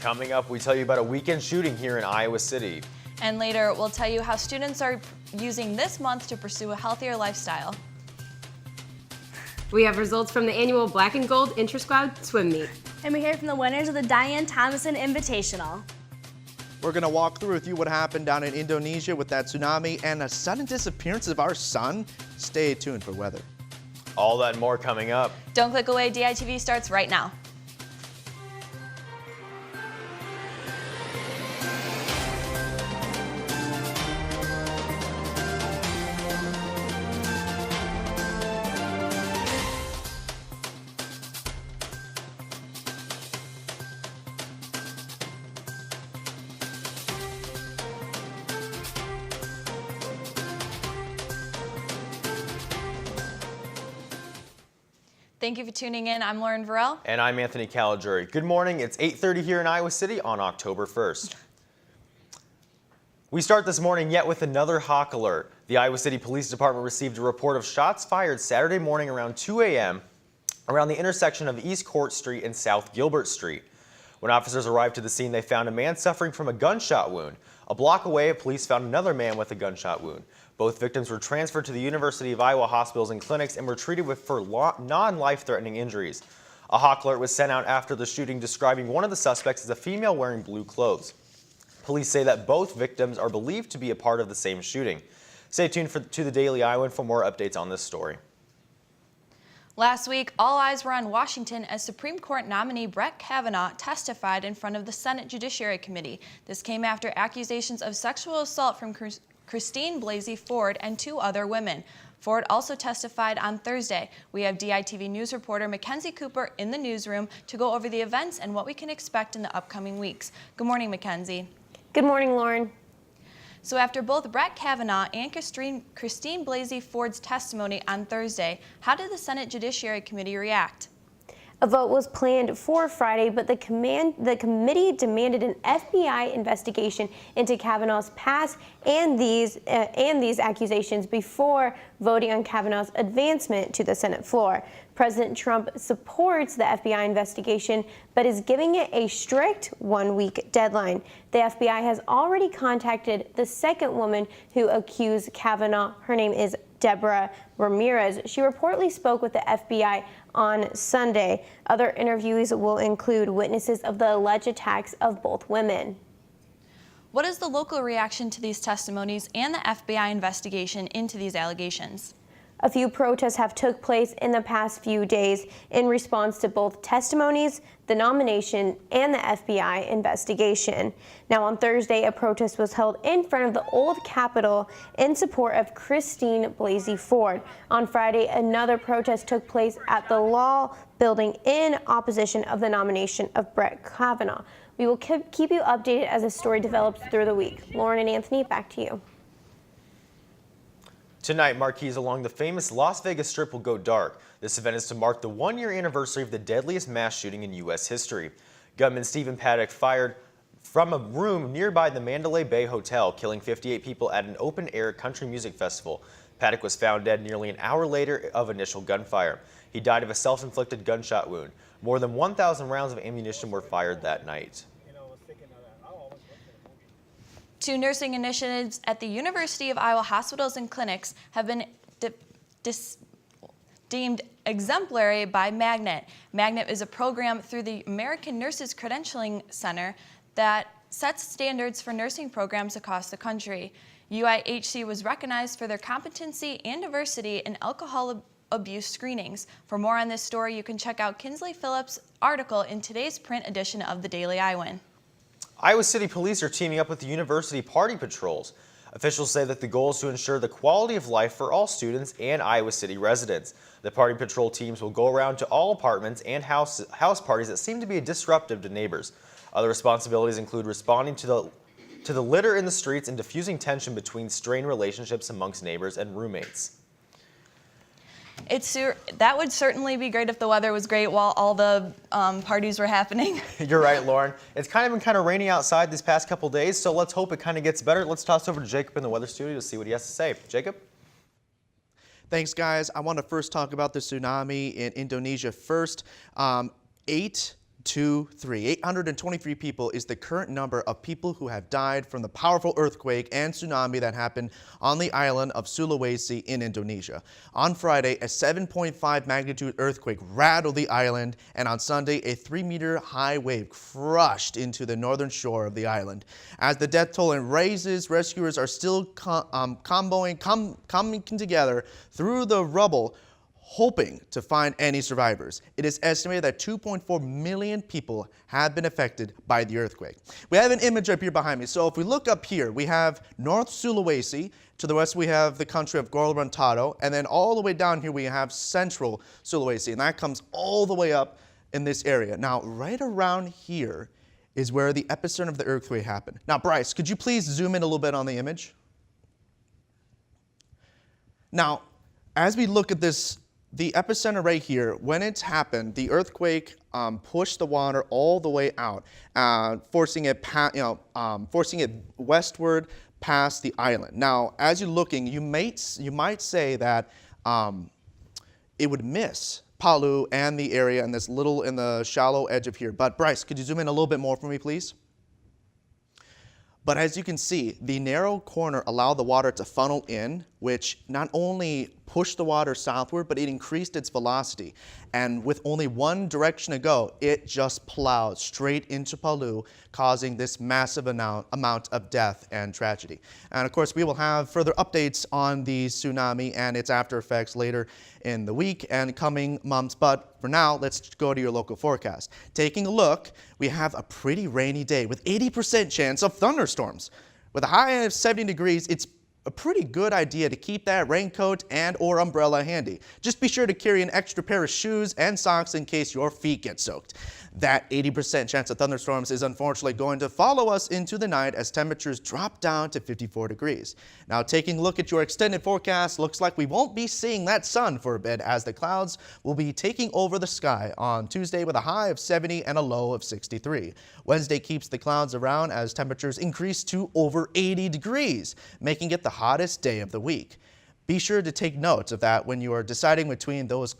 Coming up, we tell you about a weekend shooting here in Iowa City. And later, we'll tell you how students are using this month to pursue a healthier lifestyle. We have results from the annual Black and Gold Inter-Squad Swim Meet. And we hear from the winners of the Diane Thomason Invitational. We're going to walk through with you what happened down in Indonesia with that tsunami and a sudden disappearance of our sun. Stay tuned for weather. All that and more coming up. Don't click away, DITV starts right now. Thank you for tuning in. I'm Lauren Varell. And I'm Anthony Caligiuri. Good morning. It's 8:30 here in Iowa City on October 1st. We start this morning yet with another hawk alert. The Iowa City Police Department received a report of shots fired Saturday morning around 2 a.m. around the intersection of East Court Street and South Gilbert Street. When officers arrived to the scene, they found a man suffering from a gunshot wound. A block away, police found another man with a gunshot wound. Both victims were transferred to the University of Iowa hospitals and clinics and were treated for non-life-threatening injuries. A hawk alert was sent out after the shooting, describing one of the suspects as a female wearing blue clothes. Police say that both victims are believed to be a part of the same shooting. Stay tuned to the Daily Iowan for more updates on this story. Last week, all eyes were on Washington as Supreme Court nominee Brett Kavanaugh testified in front of the Senate Judiciary Committee. This came after accusations of sexual assault from Christine Blasey Ford and two other women. Ford also testified on Thursday. We have DITV News reporter Mackenzie Cooper in the newsroom to go over the events and what we can expect in the upcoming weeks. Good morning, Mackenzie. Good morning, Lauren. So after both Brett Kavanaugh and Christine Blasey Ford's testimony on Thursday, how did the Senate Judiciary Committee react? A vote was planned for Friday, but the committee demanded an FBI investigation into Kavanaugh's past and these accusations before voting on Kavanaugh's advancement to the Senate floor. President Trump supports the FBI investigation, but is giving it a strict one-week deadline. The FBI has already contacted the second woman who accused Kavanaugh. Her name is Deborah Ramirez. She reportedly spoke with the FBI on Sunday. Other interviewees will include witnesses of the alleged attacks of both women. What is the local reaction to these testimonies and the FBI investigation into these allegations? A few protests have took place in the past few days in response to both testimonies, the nomination, and the FBI investigation. Now on Thursday, a protest was held in front of the old Capitol in support of Christine Blasey Ford. On Friday, another protest took place at the Law Building in opposition of the nomination of Brett Kavanaugh. We will keep you updated as the story develops through the week. Lauren and Anthony, back to you. Tonight, marquees along the famous Las Vegas Strip will go dark. This event is to mark the one-year anniversary of the deadliest mass shooting in U.S. history. Gunman Stephen Paddock fired from a room nearby the Mandalay Bay Hotel, killing 58 people at an open-air country music festival. Paddock was found dead nearly an hour later of initial gunfire. He died of a self-inflicted gunshot wound. More than 1,000 rounds of ammunition were fired that night. Two nursing initiatives at the University of Iowa hospitals and clinics have been deemed exemplary by Magnet. Magnet is a program through the American Nurses Credentialing Center that sets standards for nursing programs across the country. UIHC was recognized for their competency and diversity in alcohol abuse screenings. For more on this story, you can check out Kinsley Phillips' article in today's print edition of the Daily Iowan. Iowa City Police are teaming up with the university party patrols. Officials say that the goal is to ensure the quality of life for all students and Iowa City residents. The party patrol teams will go around to all apartments and house parties that seem to be disruptive to neighbors. Other responsibilities include responding to the litter in the streets and diffusing tension between strained relationships amongst neighbors and roommates. That would certainly be great if the weather was great while all the parties were happening. You're right, Lauren. It's been kind of rainy outside these past couple days, so let's hope it kind of gets better. Let's toss over to Jacob in the weather studio to see what he has to say. Jacob? Thanks, guys. I want to first talk about the tsunami in Indonesia first. 8 823 people is the current number of people who have died from the powerful earthquake and tsunami that happened on the island of Sulawesi in Indonesia. On Friday, a 7.5 magnitude earthquake rattled the island, and on Sunday, a 3-meter high wave crushed into the northern shore of the island. As the death toll rises, rescuers are still coming together through the rubble, hoping to find any survivors. It is estimated that 2.4 million people have been affected by the earthquake. We have an image up here behind me. So if we look up here, we have North Sulawesi. To the west, we have the country of Gorontalo. And then all the way down here, we have Central Sulawesi. And that comes all the way up in this area. Now, right around here is where the epicenter of the earthquake happened. Now, Bryce, could you please zoom in a little bit on the image? Now, as we look at this, the epicenter right here, when it's happened, the earthquake pushed the water all the way out, forcing it westward past the island. Now, as you're looking, you might say that it would miss Palu and the area in the shallow edge of here. But Bryce, could you zoom in a little bit more for me, please? But as you can see, the narrow corner allowed the water to funnel in, which not only pushed the water southward, but it increased its velocity. And with only one direction to go, it just plowed straight into Palu, causing this massive amount of death and tragedy. And of course, we will have further updates on the tsunami and its after effects later in the week and coming months. But for now, let's go to your local forecast. Taking a look, we have a pretty rainy day with 80% chance of thunderstorms. With a high of 70 degrees, it's a pretty good idea to keep that raincoat and or umbrella handy. Just be sure to carry an extra pair of shoes and socks in case your feet get soaked. That 80% chance of thunderstorms is unfortunately going to follow us into the night as temperatures drop down to 54 degrees. Now, taking a look at your extended forecast, looks like we won't be seeing that sun for a bit as the clouds will be taking over the sky on Tuesday with a high of 70 and a low of 63. Wednesday keeps the clouds around as temperatures increase to over 80 degrees, making it the hottest day of the week. Be sure to take note of that when you are deciding between those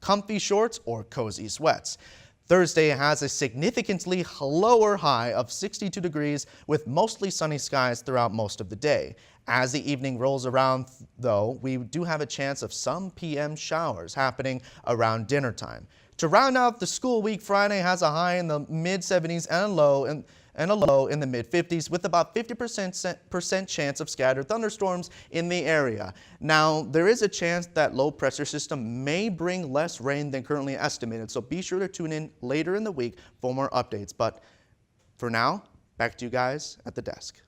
comfy shorts or cozy sweats. Thursday has a significantly lower high of 62 degrees with mostly sunny skies throughout most of the day. As the evening rolls around, though, we do have a chance of some PM showers happening around dinner time. To round out the school week, Friday has a high in the mid-70s and a low in the mid-50s with about 50% chance of scattered thunderstorms in the area. Now, there is a chance that low pressure system may bring less rain than currently estimated, so be sure to tune in later in the week for more updates. But for now, back to you guys at the desk.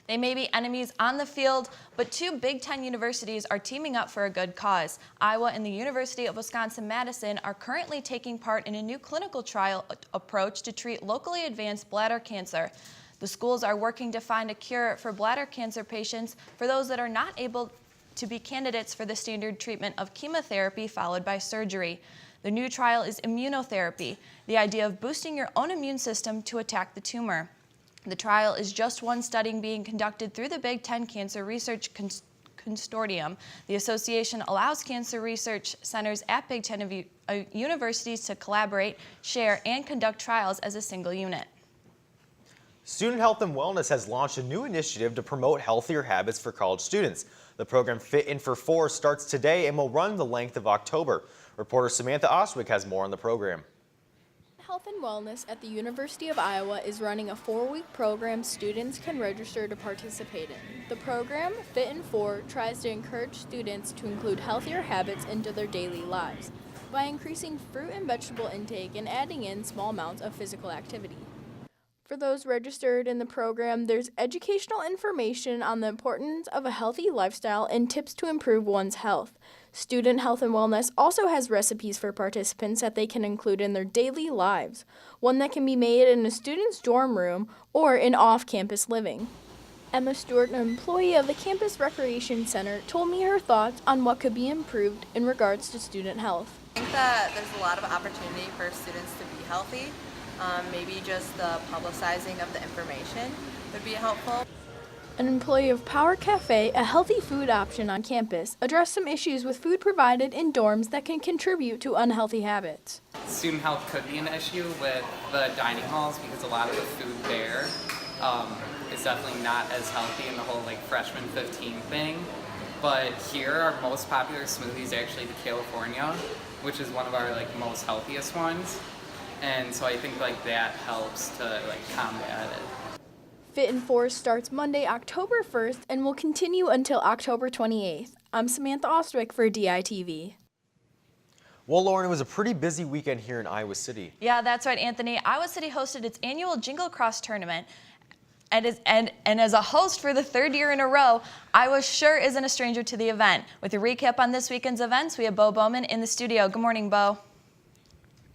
They may be enemies on the field, but two Big Ten universities are teaming up for a good cause. Iowa and the University of Wisconsin-Madison are currently taking part in a new clinical trial approach to treat locally advanced bladder cancer. The schools are working to find a cure for bladder cancer patients for those that are not able to be candidates for the standard treatment of chemotherapy followed by surgery. The new trial is immunotherapy, the idea of boosting your own immune system to attack the tumor. The trial is just one study being conducted through the Big Ten Cancer Research Consortium. The association allows cancer research centers at Big Ten universities to collaborate, share, and conduct trials as a single unit. Student Health and Wellness has launched a new initiative to promote healthier habits for college students. The program Fit In for 4 starts today and will run the length of October. Reporter Samantha Oswick has more on the program. Health and Wellness at the University of Iowa is running a 4-week program students can register to participate in. The program, Fit In 4, tries to encourage students to include healthier habits into their daily lives by increasing fruit and vegetable intake and adding in small amounts of physical activity. For those registered in the program, there's educational information on the importance of a healthy lifestyle and tips to improve one's health. Student Health and Wellness also has recipes for participants that they can include in their daily lives, one that can be made in a student's dorm room or in off-campus living. Emma Stewart, an employee of the Campus Recreation Center, told me her thoughts on what could be improved in regards to student health. I think that there's a lot of opportunity for students to be healthy. Maybe just the publicizing of the information would be helpful. an employee of Power Cafe, a healthy food option on campus, addressed some issues with food provided in dorms that can contribute to unhealthy habits. Student health could be an issue with the dining halls because a lot of the food there is definitely not as healthy in the whole like freshman 15 thing. But here our most popular smoothie is actually the California, which is one of our like most healthiest ones. And so I think like that helps to like combat it. Fit in 4 starts Monday, October 1st and will continue until October 28th. I'm Samantha Ostwick for DITV. Well, Lauren, it was a pretty busy weekend here in Iowa City. Yeah, that's right, Anthony. Iowa City hosted its annual Jingle Cross tournament. And as a host for the 3rd year in a row, Iowa sure isn't a stranger to the event. With a recap on this weekend's events, we have Bo Bowman in the studio. Good morning, Bo.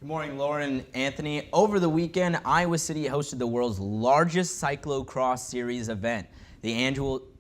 Good morning, Lauren and Anthony. Over the weekend, Iowa City hosted the world's largest cyclocross series event. The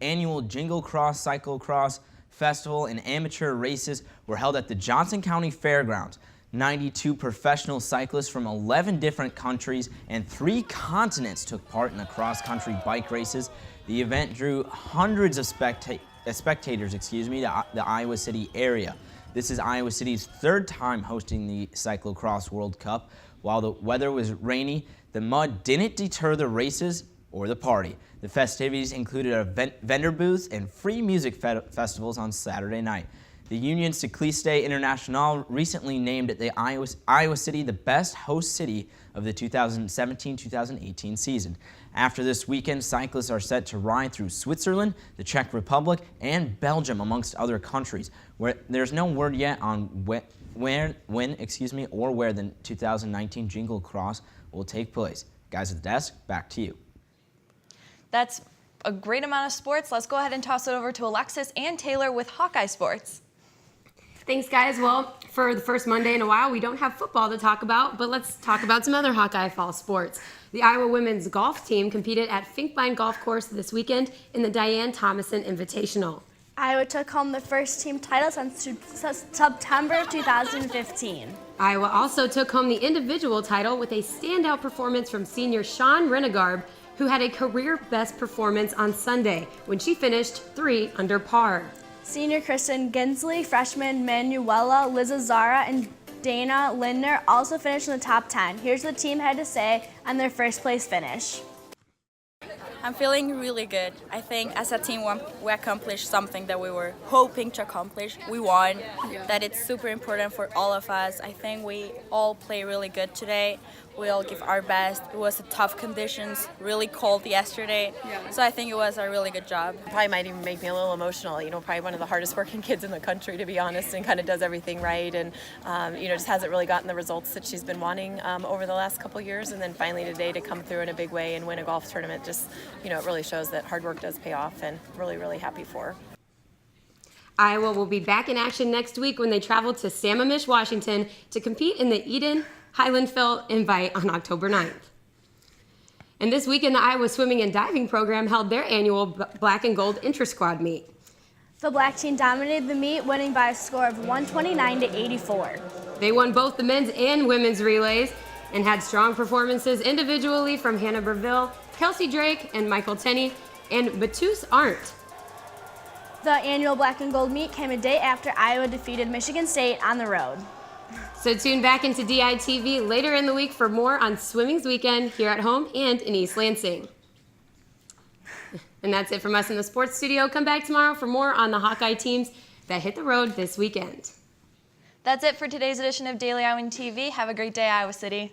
annual Jingle Cross Cyclocross Festival and amateur races were held at the Johnson County Fairgrounds. 92 professional cyclists from 11 different countries and 3 continents took part in the cross-country bike races. The event drew hundreds of spectators to the Iowa City area. This is Iowa City's 3rd time hosting the Cyclocross World Cup. While the weather was rainy, the mud didn't deter the races or the party. The festivities included a vendor booths and free music festivals on Saturday night. The Union Cicliste International recently named the Iowa City the best host city of the 2017-2018 season. After this weekend, cyclists are set to ride through Switzerland, the Czech Republic, and Belgium, amongst other countries. Where there's no word yet on when the 2019 Jingle Cross will take place. Guys at the desk, back to you. That's a great amount of sports. Let's go ahead and toss it over to Alexis and Taylor with Hawkeye Sports. Thanks, guys. Well, for the first Monday in a while, we don't have football to talk about, but let's talk about some other Hawkeye fall sports. The Iowa women's golf team competed at Finkbein Golf Course this weekend in the Diane Thomason Invitational. Iowa took home the first team title since September 2015. Iowa also took home the individual title with a standout performance from senior Sean Renegarb, who had a career best performance on Sunday when she finished 3 under par. Senior Kristen Gensley, freshman Manuela Lizazara, and Dana Lindner also finished in the top 10. Here's what the team had to say on their first place finish. I'm feeling really good. I think as a team we accomplished something that we were hoping to accomplish. We won. That it's super important for all of us. I think we all play really good today. We all give our best. It was tough conditions, really cold yesterday. So I think it was a really good job. Probably might even make me a little emotional. Probably one of the hardest working kids in the country, to be honest, and kind of does everything right, and just hasn't really gotten the results that she's been wanting over the last couple years. And then finally today to come through in a big way and win a golf tournament, just it really shows that hard work does pay off, and really, really happy for her. Iowa will be back in action next week when they travel to Sammamish, Washington to compete in the Eden Highlandville Invite on October 9th. And this weekend, the Iowa Swimming and Diving Program held their annual Black and Gold Intra-Squad meet. The black team dominated the meet, winning by a score of 129 to 84. They won both the men's and women's relays and had strong performances individually from Hannah Burville, Kelsey Drake, and Michael Tenney, and Batus Arndt. The annual Black and Gold meet came a day after Iowa defeated Michigan State on the road. So tune back into DITV later in the week for more on Swimming's Weekend here at home and in East Lansing. And that's it from us in the sports studio. Come back tomorrow for more on the Hawkeye teams that hit the road this weekend. That's it for today's edition of Daily Iowan TV. Have a great day, Iowa City.